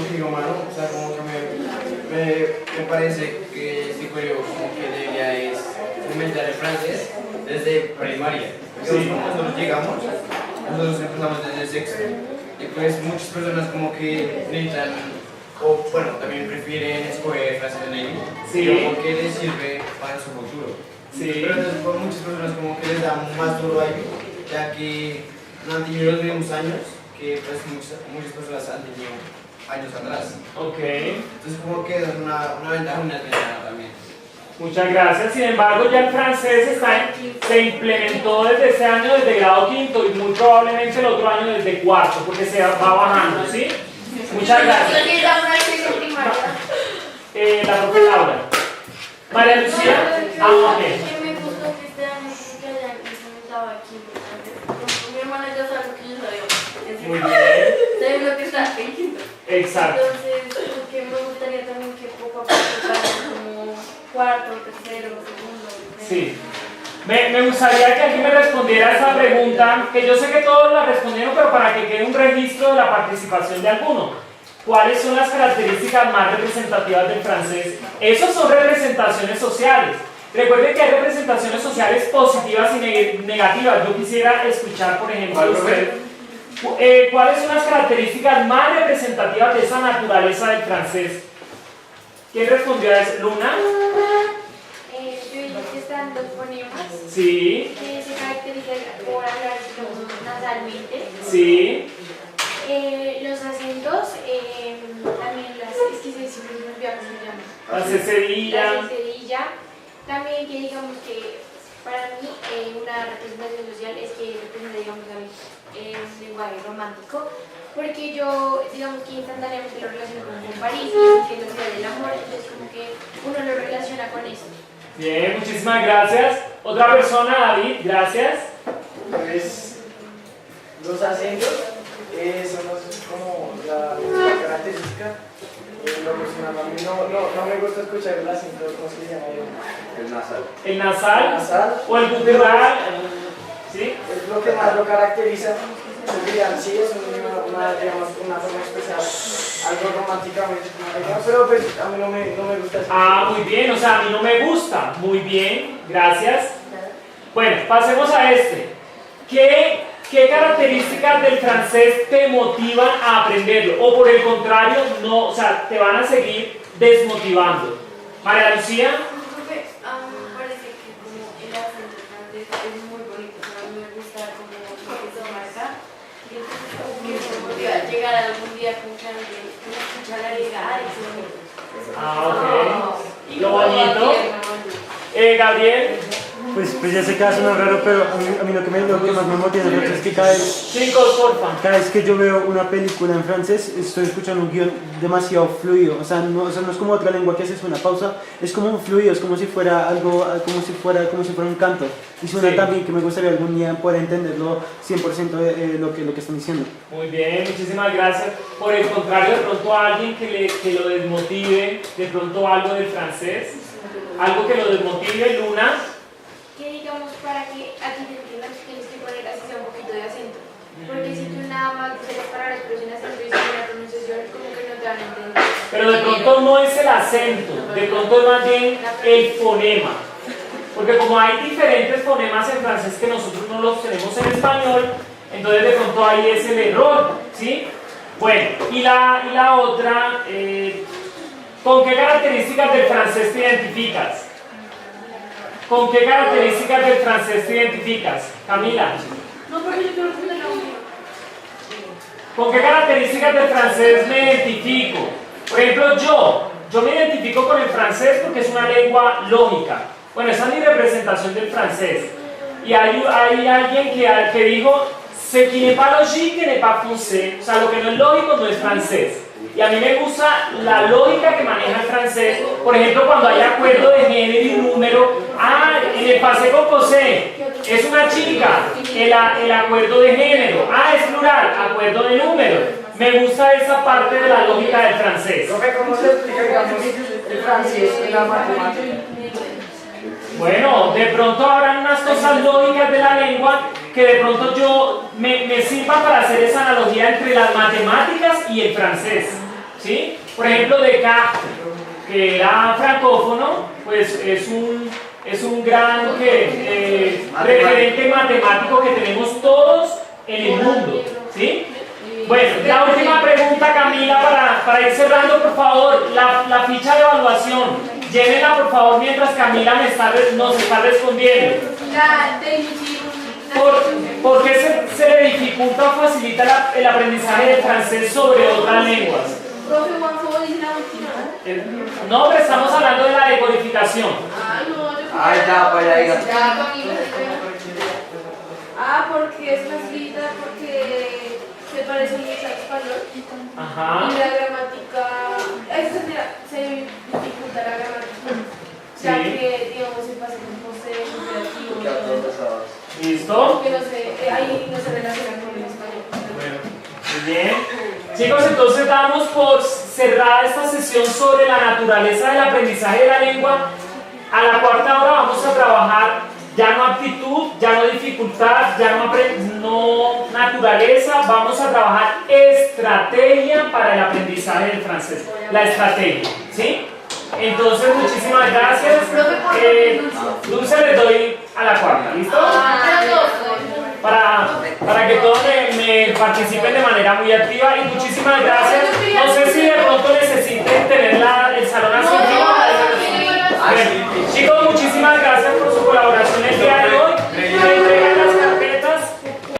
que digo, mano, o sea, como que me parece que este colegio como que debería es fomentar el francés desde primaria. Porque cuando nosotros llegamos, nosotros empezamos desde sexto. Y pues muchas personas como que necesitan, o bueno, también prefieren escoger francés en el porque les sirve para su futuro. Sí. Pero entonces muchas personas como que les dan más duro ahí, ya que no han tenido los mismos años que pues muchas personas han tenido años atrás. Ok. Entonces como que es una ventaja y una desventaja también. Muchas gracias. Sin embargo, ya el francés se implementó desde ese año, desde grado quinto, y muy probablemente el otro año desde cuarto, porque se va bajando, ¿sí? Muchas gracias. La profe Laura. María Lucía. Ok. Me gustó que este año que hayan implementado aquí. Mi hermana ya sabe lo que yo sabía. Muy bien. ¿Sabes lo que está fingiendo? Exacto. Entonces, porque me gustaría también que poco a poco vayan como cuarto, tercero, segundo. Sí. Me gustaría que aquí me respondiera esa pregunta, que yo sé que todos la respondieron, pero para que quede un registro de la participación de alguno. ¿Cuáles son las características más representativas del francés? Esas son representaciones sociales. Recuerden que hay representaciones sociales positivas y negativas. Yo quisiera escuchar, por ejemplo, usted. ¿Cuáles son las características más representativas de esa naturaleza del francés? ¿Quién respondió a eso? ¿Luna? Yo dije que están 2 fonemas. Sí. Que se caracterizan por hablar nasalmente. Sí. Los acentos, también es que siempre se me olvida cómo se llama. La cedilla. La cedilla. También que digamos que para mí una representación social es que representa, digamos, un lenguaje romántico, porque yo, digamos que instantáneamente lo relaciono con París, que es la ciudad del amor, entonces como que uno lo relaciona con eso. Bien, muchísimas gracias. Otra persona, David, gracias. Pues los acentos son como la característica En lo personal, a mí no me gusta escuchar el acento, ¿cómo se llama? El nasal. ¿El nasal? El nasal. ¿O el gutural? ¿Sí? Es lo que más lo caracteriza. Sí, es digamos, una forma especial, algo románticamente, pero pues a mí no me gusta. Ah, muy bien, o sea, a mí no me gusta. Muy bien, gracias. Bueno, pasemos a este. ¿Qué características del francés te motivan a aprenderlo? O por el contrario, no, o sea, te van a seguir desmotivando. María Lucía. Profe, a mí me parece que como el acento francés es muy bonito, o sea, a mí me gusta como lo que se marca. Y entonces como que me motiva a llegar algún día con que alguien me escucha la liga, ay, qué bonito. Ok. Y Lo como bonito. tierno. Gabriel. Pues ya sé que va a sonar raro, pero a mí lo que más me motiva es que Chicos, porfa. cada vez que yo veo una película en francés, estoy escuchando un guión demasiado fluido. O sea, no es como otra lengua que haces una pausa, es como un fluido, es como si fuera algo, como si fuera un canto. Y suena también que me gustaría algún día poder entenderlo 100% de lo que están diciendo. Muy bien, muchísimas gracias. Por el contrario, de pronto a alguien que lo desmotive, de pronto algo del francés, algo que lo desmotive, Luna. Que digamos, para que a ti te entiendan, tienes que poner así sea un poquito de acento. Porque si tú nada más dices las palabras, pero sin acento y sin la pronunciación, como que no te van a entender. Pero de pronto no es el acento, de pronto es más bien el fonema. Porque como hay diferentes fonemas en francés que nosotros no los tenemos en español, entonces de pronto ahí es el error, ¿sí? Bueno, y la otra, ¿con qué características del francés te identificas? ¿Con qué características del francés te identificas? Camila. No, porque yo quiero responder la última. ¿Con qué características del francés me identifico? Por ejemplo, yo me identifico con el francés porque es una lengua lógica. Bueno, esa es mi representación del francés. Y hay alguien que dijo, ce qui n'est pas logique n'est pas français. O sea, lo que no es lógico no es francés. Y a mí me gusta la lógica que maneja el francés. Por ejemplo, cuando hay acuerdo de género y número, en el passé composé es una chica, el acuerdo de género, es plural, acuerdo de número. Me gusta esa parte de la lógica del francés. ¿Cómo se explica, digamos, el francés en la matemática? Bueno, de pronto habrán unas cosas lógicas de la lengua que de pronto yo me sirvan para hacer esa analogía entre las matemáticas y el francés, ¿sí? Por ejemplo, Descartes, que era francófono, pues es un gran referente matemático que tenemos todos en el mundo, ¿sí? Bueno, la última pregunta, Camila, para ir cerrando, por favor, la ficha de evaluación. Llénenla, por favor, mientras Camila nos está respondiendo. ¿Por qué se le dificulta o facilita el aprendizaje del francés sobre otras lenguas? Profe, ¿cuánto dice la última? No, pero estamos hablando de la decodificación. Ya, pues ahí. Porque es facilita, porque se parece mucho al español. Ajá. Y la gramática, se dificulta la gramática. Ya que, digamos, se pasa con posee, imperativo y todo eso. ¿Listo? Que ahí no se relaciona con el español. Bueno, muy bien. Chicos, entonces damos por cerrada esta sesión sobre la naturaleza del aprendizaje de la lengua. A la cuarta hora vamos a trabajar ya no aptitud, ya no dificultad, ya no naturaleza, vamos a trabajar estrategia para el aprendizaje del francés. La estrategia, ¿sí? Entonces, muchísimas gracias. Dulce le doy a la cuarta, ¿listo? Para que todos me participen de manera muy activa y muchísimas gracias. No sé si de pronto necesiten tener el salón así.